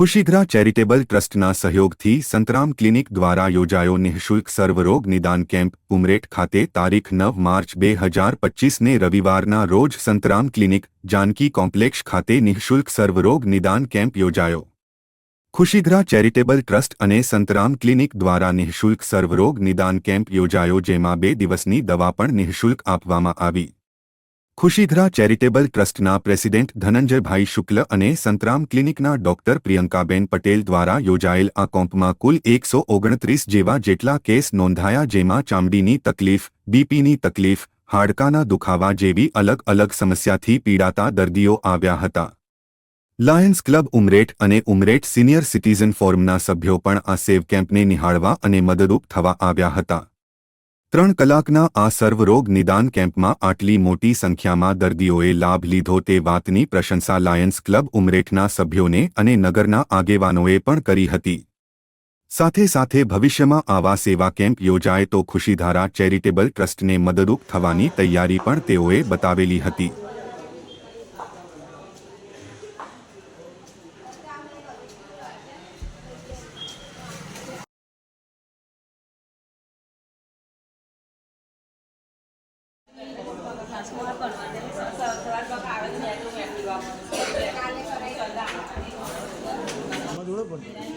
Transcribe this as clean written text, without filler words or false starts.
ખુશીગ્રા charitable ટ્રસ્ટના સહયોગથી Santram clinic દ્વારા યોજાયો નિઃશુલ્ક સર્વરોગ નિદાન કેમ્પ ઉમરેઠ ખાતે તારીખ 9 માર્ચ 2025ને રવિવારના રોજ સંતરામ ક્લિનિક જાનકી કોમ્પ્લેક્ષ ખાતે નિઃશુલ્ક સર્વરોગ નિદાન કેમ્પ યોજાયો। ખુશીગ્રા ચેરિટેબલ ટ્રસ્ટ અને સંતરામ ક્લિનિક દ્વારા નિઃશુલ્ક સર્વરોગ નિદાન કેમ્પ યોજાયો, જેમાં 2 દિવસની દવા પણ નિઃશુલ્ક આપવામાં આવી। ખુશીગ્રા ચેરિટેબલ ટ્રસ્ટના પ્રેસિડેન્ટ ધનંજયભાઈ શુક્લ અને સંતરામ ક્લિનિકના ડોક્ટર પ્રિયંકાબેન પટેલ દ્વારા યોજાયેલ આ કેમ્પમાં કુલ 129 જેટલા કેસ નોંધાયા, જેમાં ચામડીની તકલીફ, બીપીની તકલીફ, હાડકાના દુખાવા જેવી અલગ અલગ સમસ્યાથી પીડાતા દર્દીઓ આવ્યા હતા। લાયન્સ ક્લબ ઉમરેઠ અને ઉમરેઠ સિનિયર સિટીઝન ફોરમના સભ્યો પણ આ સેવ કેમ્પને નિહાળવા અને મદદરૂપ થવા આવ્યા હતા। 3 કલાકના આ સર્વરોગ નિદાન કેમ્પમાં આટલી મોટી સંખ્યામાં દર્દીઓએ લાભ લીધો તે વાતની પ્રશંસા લાયન્સ ક્લબ ઉમરેઠના સભ્યોને અને નગરના આગેવાનોએ પણ કરી હતી। સાથે સાથે ભવિષ્યમાં આવા સેવા કેમ્પ યોજાય તો ખુશીધારા ચેરિટેબલ ટ્રસ્ટને મદદરૂપ થવાની તૈયારી પણ તેઓએ બતાવેલી હતી। જોડે પણ